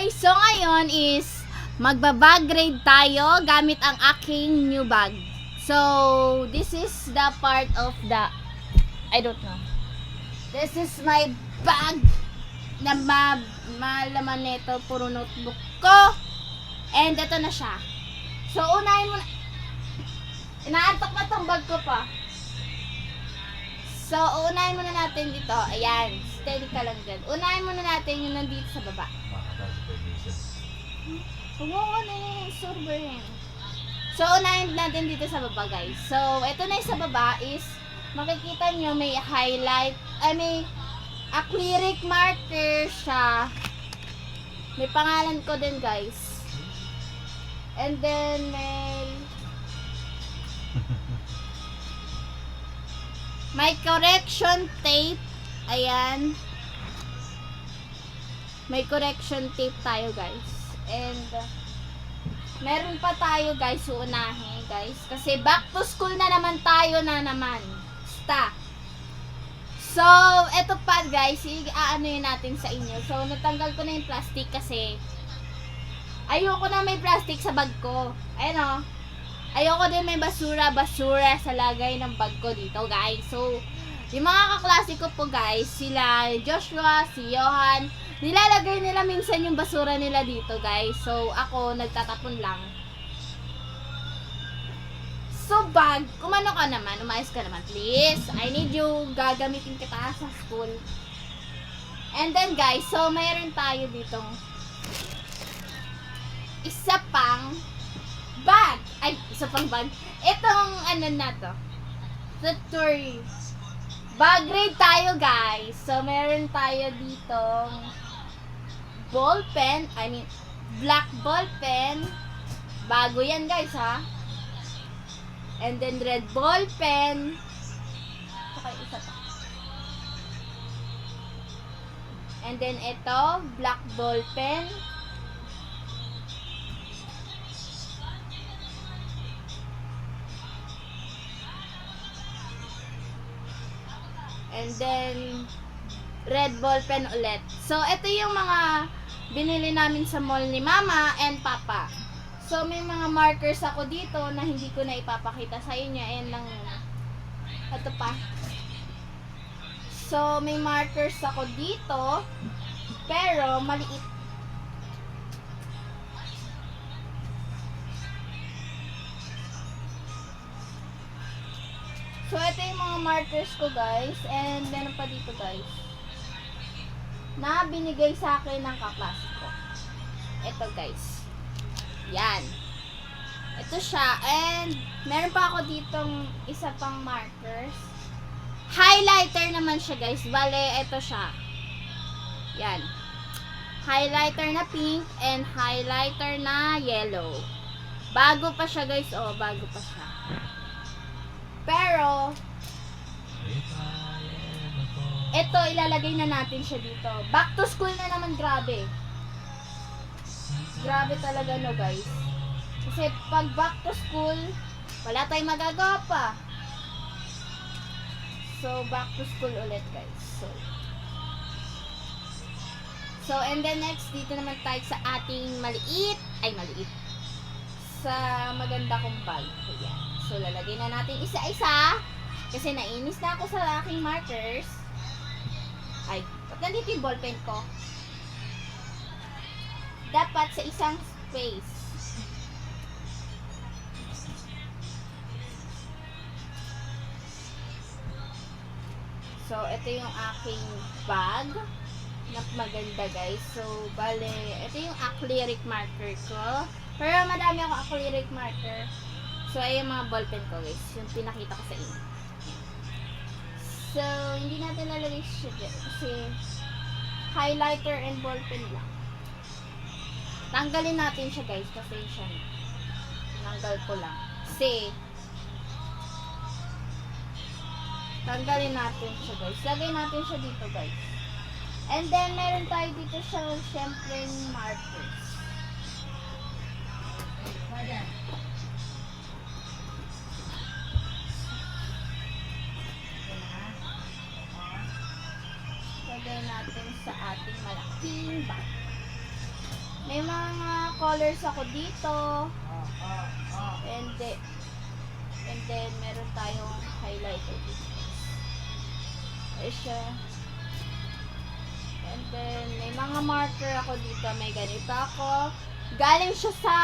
guys, so ngayon is magbabag grade tayo gamit ang aking new bag. So, this is the part of the, I don't know. This is my bag na malaman nito, puro notebook ko. And ito na siya. So, unahin mo na. Inaantok na tong bag ko pa. So, unahin muna natin dito. Ayan. Steady ka lang dyan. Unahin muna natin yung nandito sa baba. Huwag mo na yung server. So, unahin natin dito sa baba, guys. So, ito na yung sa baba is, makikita nyo may highlight, may acrylic marker siya. May pangalan ko din, guys. And then, may correction tape. Ayan. May correction tape tayo, guys. And meron pa tayo, guys, uunahin, guys. Kasi back to school na naman tayo na naman. Basta. So, eto pa, guys. Aano yun natin sa inyo. So, natanggal ko na yung plastic kasi ayoko na may plastic sa bag ko. Ayan o. Ayoko din may basura sa lagay ng bag ko dito, guys. So, yung mga kaklase ko po, guys, sila Joshua, si Johan, nilalagay nila minsan yung basura nila dito, guys. So, ako, nagtatapon lang. So, bag, kumano ka naman, umayos ka naman, please. I need you, gagamitin kita sa school. And then, guys, so, mayroon tayo ditong isa pang bag. Ay, isa pang bag. Itong, ano na to. Tutorial. Bag grade tayo, guys. So, meron tayo ditong ball pen. Black ball pen. Bago yan, guys, ha. And then, red ball pen. Saka isa pa. And then, ito, black ball pen. And then, red ball pen ulit. So, ito yung mga binili namin sa mall ni Mama and Papa. So, may mga markers ako dito na hindi ko na ipapakita sa inyo. Ayan lang muna. Ito pa. So, may markers ako dito. Pero, maliit. So, ito yung mga markers ko, guys. And, meron pa dito, guys. Na binigay sa akin ng kaklase ko. Ito, guys. Yan. Ito siya. And, meron pa ako ditong isa pang markers. Highlighter naman siya, guys. Bale, ito siya. Yan. Highlighter na pink and highlighter na yellow. Bago pa siya, guys. Oh, bago pa siya. Pero, ito, ilalagay na natin siya dito. Back to school na naman, grabe. Grabe talaga, no, guys. Kasi, pag back to school, wala tayong magagawa pa. So, back to school ulit, guys. So, and then next, dito naman tayo sa ating maliit. Sa maganda kong bag. Ayan. So, lalagay na natin isa-isa. Kasi nainis na ako sa aking markers. Ay, ba't nandito yung ballpen ko? Dapat sa isang space. So, ito yung aking bag. Na maganda, guys. So, bale, ito yung acrylic marker ko. Pero madami ako acrylic marker. So, ay yung mga ballpen ko, guys. Yung pinakita ko sa inyo. So, hindi natin lalagay siya kasi highlighter and ballpen lang. Tanggalin natin siya, guys. Kasi siya tanggal ko lang. Kasi tanggalin natin siya, guys. Lagay natin siya dito, guys. And then, meron tayo dito siya, syempre, markers. Lagay natin sa ating malaking bag. may mga colors ako dito. And then meron tayong highlighter dito. Ayan siya. And then may mga marker ako dito. May ganito ako. Galing siya sa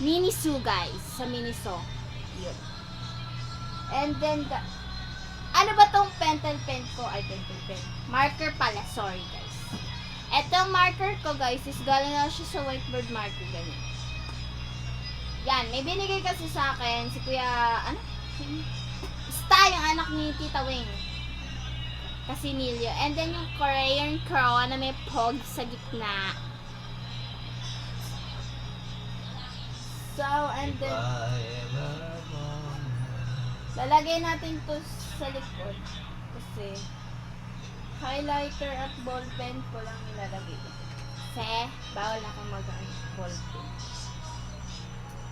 Miniso, guys. Sa Miniso. Yun. And then, ano ba tong pentel pen ko? Ay, pentel pen. Marker pala. Sorry, guys. Etong marker ko, guys, is galing na siya sa whiteboard marker. Ganyan. Yan. May binigay kasi sa akin si Kuya, ano? Sta, yung anak ni Tita Wing. Casimilio. And then yung Korean crow na may pog sa gitna. So, and then lalagay natin to sa likod kasi highlighter at ball pen ko lang nilalagay dito. Kasi bawal na akong mag-ball pen.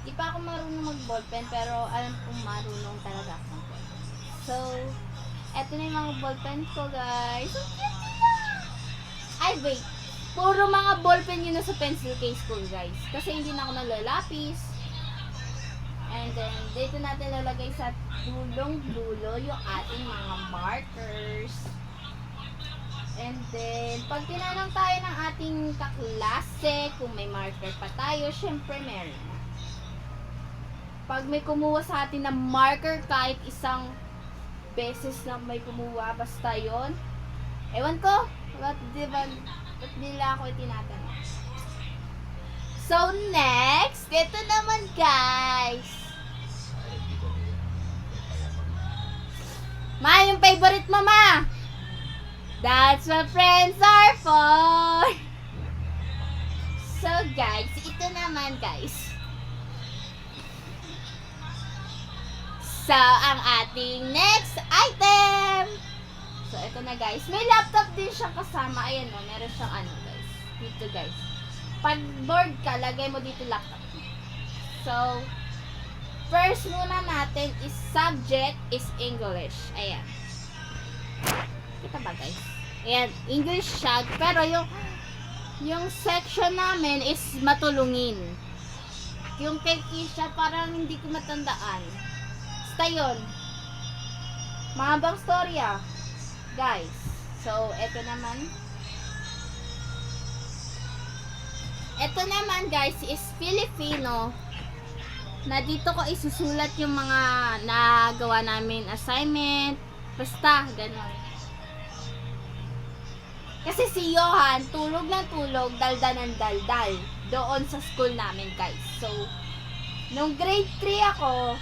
Di pa ako marunong mag-ball pen pero alam kong marunong talaga ako mag-ball pen. So, eto na yung mga ball pen ko, guys. So cute sila! Ay, wait. Puro mga ball pen yun na sa pencil case ko, guys. Kasi hindi na ako nalalapis. And then, dito natin lalagay sa dulong-dulo yung ating mga markers. And then, pag tinanong tayo ng ating kaklase kung may marker pa tayo, syempre meron. Pag may kumuha sa atin ng marker, kahit isang beses lang may kumuha, basta yon. Ewan ko, ba't nila ako itinatanong? So, next, ito naman, guys. Ma, yung favorite mo, ma. That's what friends are for. So, guys, ito naman, guys. So, ang ating next item. So, ito na, guys. May laptop din siyang kasama. Ayan, no, meron siyang ano, guys. Dito, guys. Pag bored ka, lagay mo dito laptop. So, first muna natin is subject is English. Ayan. Kita ba, guys? Ayan, English siya. Pero yung section namin is matulungin. Yung kay Kisha, parang hindi ko matandaan. Basta yun. Mahabang storya. Guys. So, eto naman. Ito naman, guys, is Filipino. Na dito ko isusulat yung mga nagawa namin assignment. Basta, gano'n. Kasi si Johan, tulog ng tulog, daldal ng daldal. Doon sa school namin, guys. So, nung grade 3 ako,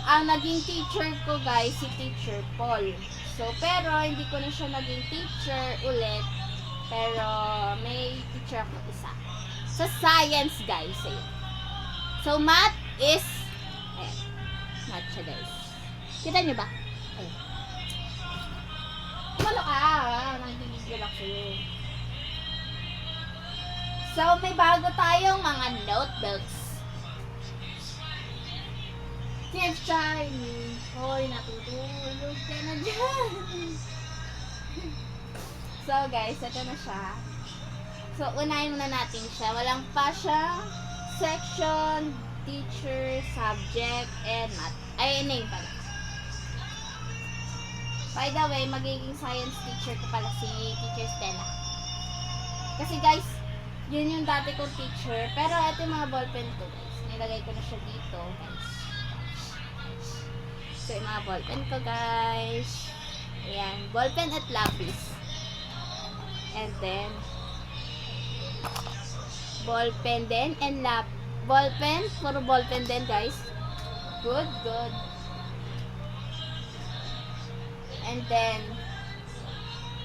ang naging teacher ko, guys, si Teacher Paul. So, pero hindi ko na siya naging teacher ulit. Pero, may teacher ako isa. Sa science, guys. Ayun. So, math is, math siya, guys. Kita nyo ba? Ayun. Kumalo ka, nagigigil ako sa'yo. So, may bago tayong mga notebooks. Tears Shiny. Hoy, natutulog ka na dyan. So, guys, ito na siya. So, unahin muna natin siya. Walang pa siyang section, teacher, subject, and math. Ay, name pala. By the way, magiging science teacher ko pala si Teacher Stella. Kasi, guys, yun yung dati kong teacher. Pero, ito yung mga ballpen ko, guys. Nilagay ko na siya dito, guys. So, yung mga ballpen ko, guys. Ayan. Ballpen at lapis. And then, ballpen din and ballpen, puro ballpen din, guys. Good, good. And then,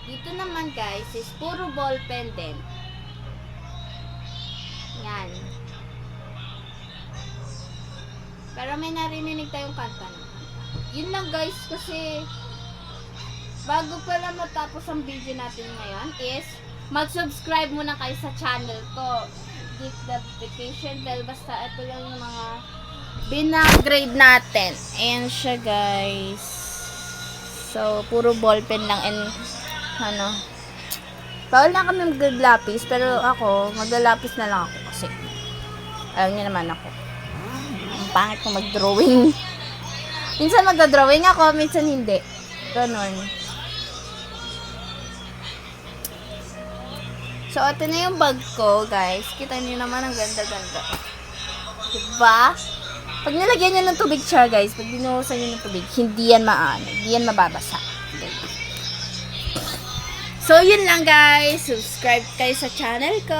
dito naman, guys, is puro ballpen din. Yan. Pero may narinig tayong kanta na. Yun lang, guys, kasi bago pala matapos ang video natin ngayon is mag-subscribe muna kayo sa channel ko. Hit the notification bell. Basta ito lang yung mga binagrade natin. Ayan siya, guys. So, puro ballpen lang and ano, Bawal na kami maglalapis, pero ako, maglalapis na lang ako kasi ayaw niya naman ako. Ang pangit ko mag-drawing. Minsan magda-drawing ako, minsan hindi. Ganon. So, ito na yung bag ko, guys. Kita niyo naman ang ganda-ganda. Diba? Pag nilagyan niyo ng tubig siya, guys, pag binuhusan niyo ng tubig, hindi yan maano, hindi yan mababasa. So, yun lang, guys. Subscribe kayo sa channel ko.